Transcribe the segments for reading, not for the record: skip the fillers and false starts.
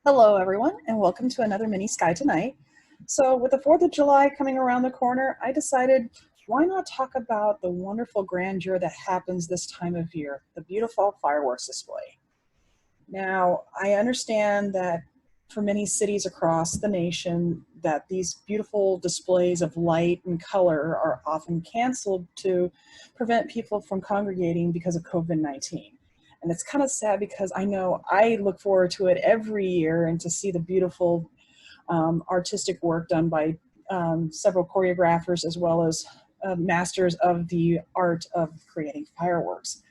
Hello, everyone, and welcome to another mini Sky Tonight. So, with the 4th of July coming around the corner, I decided why not talk about the wonderful grandeur that happens this time of year, the beautiful fireworks display. Now, I understand that for many cities across the nation, that these beautiful displays of light and color are often canceled to prevent people from congregating because of COVID-19. And it's kind of sad because I know I look forward to it every year and to see the beautiful artistic work done by several choreographers as well as masters of the art of creating fireworks.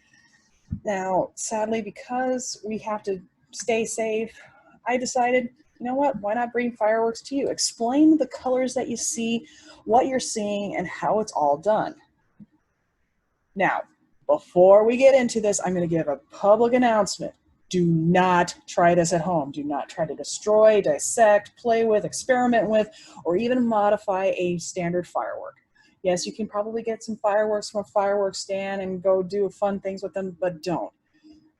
Now, sadly, because we have to stay safe, I decided, you know what, why not bring fireworks to you? Explain the colors that you see, what you're seeing, and how it's all done. Now, before we get into this, I'm going to give a public announcement. Do not try this at home. Do not try to destroy, dissect, play with, experiment with, or even modify a standard firework. Yes, you can probably get some fireworks from a fireworks stand and go do fun things with them, but don't.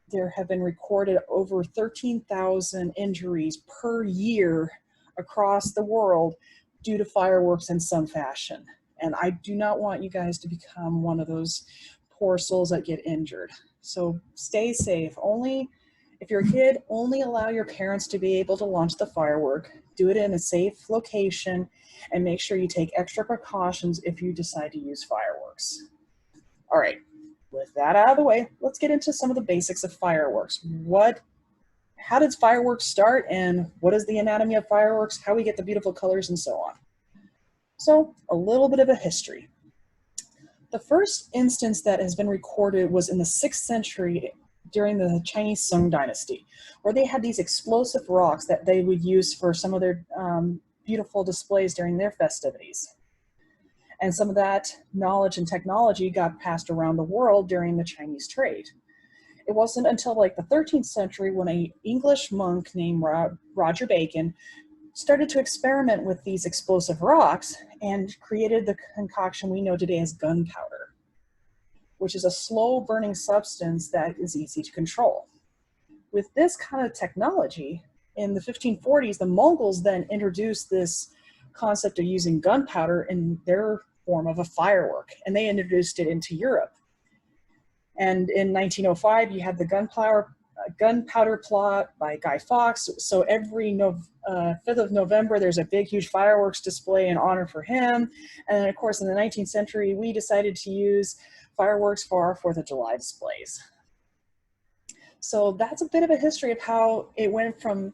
There have been recorded over 13,000 injuries per year across the world due to fireworks in some fashion. And I do not want you guys to become one of those poor souls that get injured. So stay safe. Only if you're a kid, only allow your parents to be able to launch the firework. Do it in a safe location and make sure you take extra precautions if you decide to use fireworks. All right, with that out of the way, let's get into some of the basics of fireworks. How does fireworks start, and what is the anatomy of fireworks, how we get the beautiful colors, and so on. So, a little bit of a history. The first instance that has been recorded was in the 6th century during the Chinese Song Dynasty, where they had these explosive rocks that they would use for some of their beautiful displays during their festivities. And some of that knowledge and technology got passed around the world during the Chinese trade. It wasn't until like the 13th century when an English monk named Roger Bacon started to experiment with these explosive rocks and created the concoction we know today as gunpowder, which is a slow burning substance that is easy to control. With this kind of technology, in the 1540s, the Mongols then introduced this concept of using gunpowder in their form of a firework, and they introduced it into Europe. And in 1905, you had the gunpowder plot by Guy Fawkes. So every 5th of November, there's a big, huge fireworks display in honor for him. And then, of course, in the 19th century, we decided to use fireworks for our 4th of July displays. So that's a bit of a history of how it went from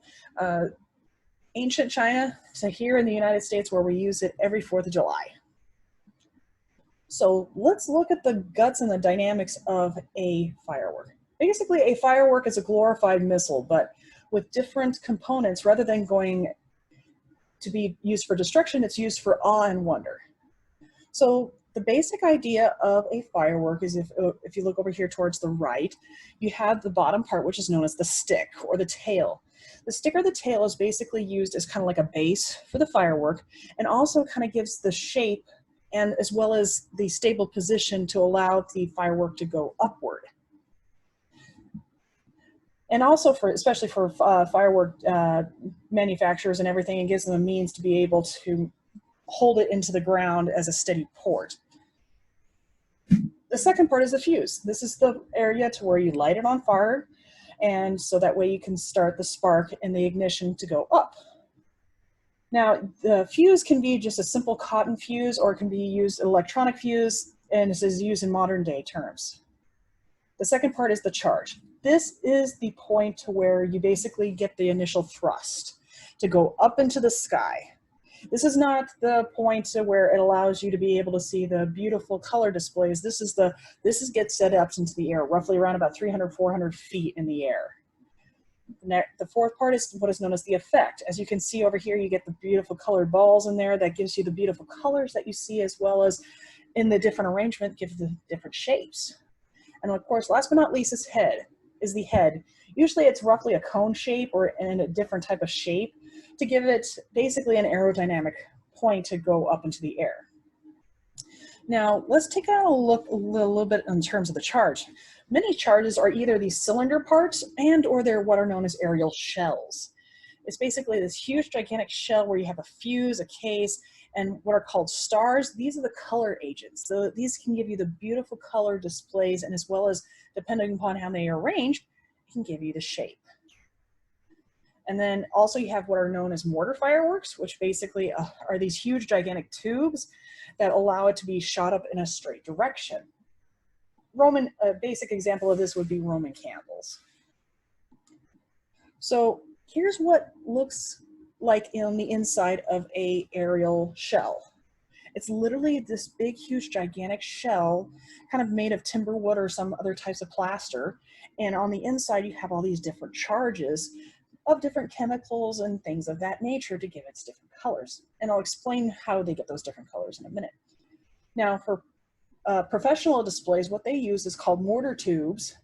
ancient China to here in the United States, where we use it every 4th of July. So let's look at the guts and the dynamics of a firework. Basically, a firework is a glorified missile, but with different components. Rather than going to be used for destruction, it's used for awe and wonder. So the basic idea of a firework is if you look over here towards the right, you have the bottom part, which is known as the stick or the tail. The stick or the tail is basically used as kind of like a base for the firework, and also kind of gives the shape and as well as the stable position to allow the firework to go upward. And also especially for firework manufacturers and everything, it gives them a means to be able to hold it into the ground as a steady port. The second part is the fuse. This is the area to where you light it on fire, and so that way you can start the spark and the ignition to go up. Now, the fuse can be just a simple cotton fuse, or it can be used electronic fuse, and this is used in modern day terms. The second part is the charge. This is the point to where you basically get the initial thrust to go up into the sky. This is not the point to where it allows you to be able to see the beautiful color displays. This gets set up into the air, roughly around about 300, 400 feet in the air. The fourth part is what is known as the effect. As you can see over here, you get the beautiful colored balls in there that gives you the beautiful colors that you see, as well as in the different arrangement, gives the different shapes. And of course, last but not least, is the head. Usually it's roughly a cone shape or in a different type of shape to give it basically an aerodynamic point to go up into the air. Now, let's take a look a little bit in terms of the charge. Many charges are either these cylinder parts and or they're what are known as aerial shells. It's basically this huge gigantic shell where you have a fuse, a case, and what are called stars. These are the color agents. So these can give you the beautiful color displays, and as well as, depending upon how they are arranged, it can give you the shape. And then also you have what are known as mortar fireworks, which basically are these huge gigantic tubes that allow it to be shot up in a straight direction. A basic example of this would be Roman candles. So here's what looks like on the inside of a aerial shell. It's literally this big, huge, gigantic shell, kind of made of timber wood or some other types of plaster. And on the inside, you have all these different charges of different chemicals and things of that nature to give its different colors. And I'll explain how they get those different colors in a minute. Now, for professional displays, what they use is called mortar tubes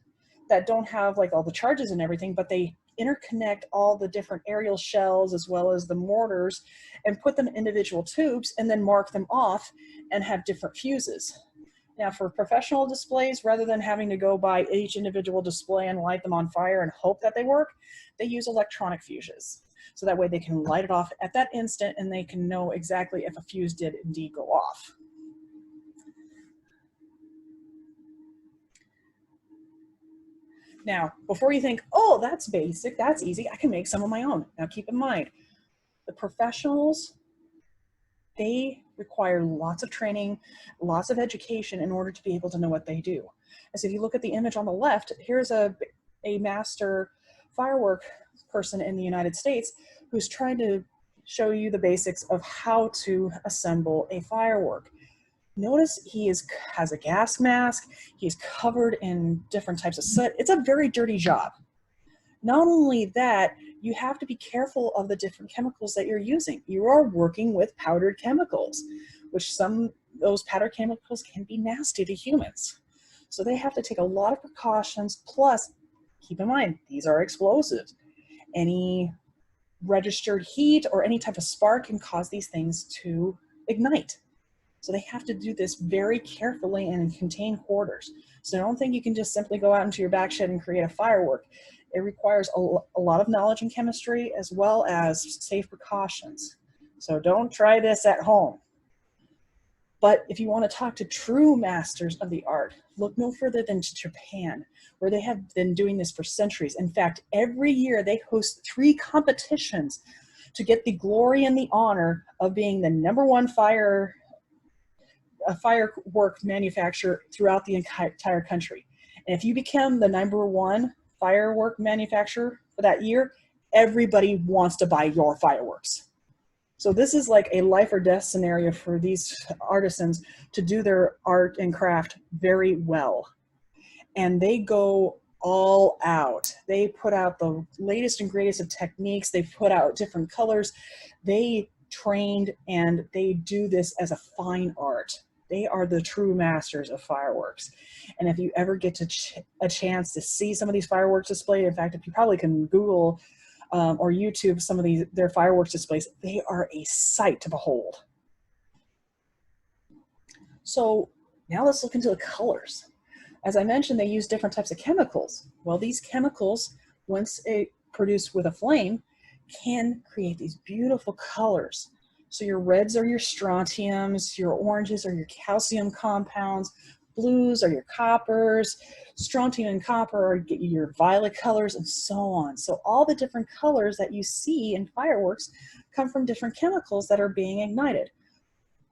that don't have like all the charges and everything, but they interconnect all the different aerial shells as well as the mortars and put them in individual tubes and then mark them off and have different fuses. Now for professional displays, rather than having to go by each individual display and light them on fire and hope that they work, they use electronic fuses. So that way they can light it off at that instant and they can know exactly if a fuse did indeed go off. Now, before you think, oh, that's basic, that's easy, I can make some of my own. Now keep in mind, the professionals, they require lots of training, lots of education in order to be able to know what they do. As if you look at the image on the left, here's a master firework person in the United States who's trying to show you the basics of how to assemble a firework. Notice he has a gas mask, he's covered in different types of soot. It's a very dirty job. Not only that, you have to be careful of the different chemicals that you're using. You are working with powdered chemicals, which those powdered chemicals can be nasty to humans. So they have to take a lot of precautions, plus keep in mind, these are explosives. Any registered heat or any type of spark can cause these things to ignite. So they have to do this very carefully and in contained quarters. So don't think you can just simply go out into your back shed and create a firework. It requires a lot of knowledge in chemistry as well as safe precautions. So don't try this at home. But if you want to talk to true masters of the art, look no further than to Japan, where they have been doing this for centuries. In fact, every year they host 3 competitions to get the glory and the honor of being the #1 firework manufacturer throughout the entire country. And if you become the #1 firework manufacturer for that year, everybody wants to buy your fireworks. So this is like a life or death scenario for these artisans to do their art and craft very well. And they go all out. They put out the latest and greatest of techniques. They put out different colors. They trained and they do this as a fine art. They are the true masters of fireworks. And if you ever get a chance to see some of these fireworks displayed, in fact, if you probably can Google or YouTube some of their fireworks displays, they are a sight to behold. So now let's look into the colors. As I mentioned, they use different types of chemicals. Well, these chemicals, once produced with a flame, can create these beautiful colors. So your reds are your strontiums, your oranges are your calcium compounds, blues are your coppers, strontium and copper are your violet colors, and so on. So all the different colors that you see in fireworks come from different chemicals that are being ignited.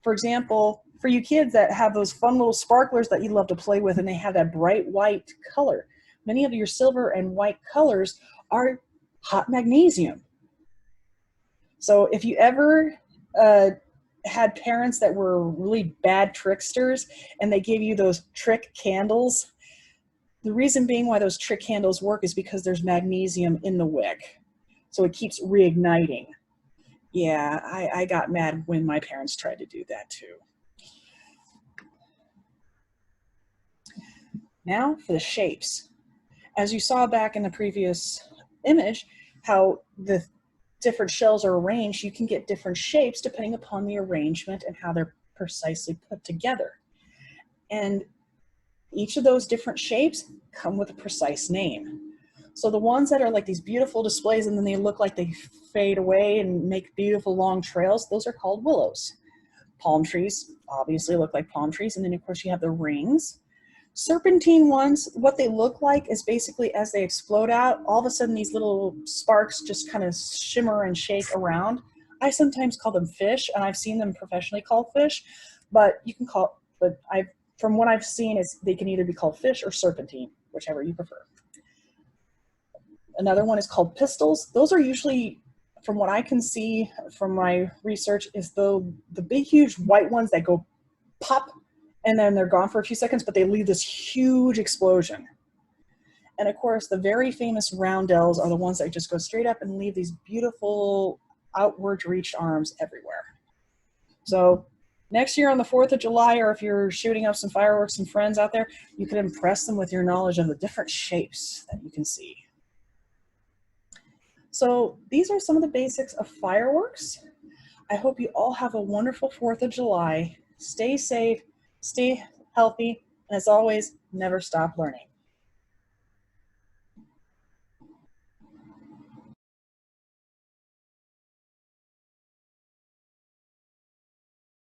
For example, for you kids that have those fun little sparklers that you love to play with and they have that bright white color, many of your silver and white colors are hot magnesium. So if you ever had parents that were really bad tricksters and they gave you those trick candles, the reason being why those trick candles work is because there's magnesium in the wick. So it keeps reigniting. Yeah, I got mad when my parents tried to do that too. Now for the shapes. As you saw back in the previous image, how the different shells are arranged, you can get different shapes depending upon the arrangement and how they're precisely put together. And each of those different shapes come with a precise name. So the ones that are like these beautiful displays and then they look like they fade away and make beautiful long trails, those are called willows. Palm trees obviously look like palm trees, and then of course you have the rings. Serpentine ones, what they look like is basically as they explode out, all of a sudden these little sparks just kind of shimmer and shake around. I sometimes call them fish, and I've seen them professionally called fish, but you can call, but from what I've seen is they can either be called fish or serpentine, whichever you prefer. Another one is called pistils. Those are usually, from what I can see from my research, is the big huge white ones that go pop and then they're gone for a few seconds, but they leave this huge explosion. And of course, the very famous roundels are the ones that just go straight up and leave these beautiful outward reached arms everywhere. So next year on the 4th of July, or if you're shooting up some fireworks and friends out there, you can impress them with your knowledge of the different shapes that you can see. So these are some of the basics of fireworks. I hope you all have a wonderful 4th of July. Stay safe, stay healthy, and as always, never stop learning.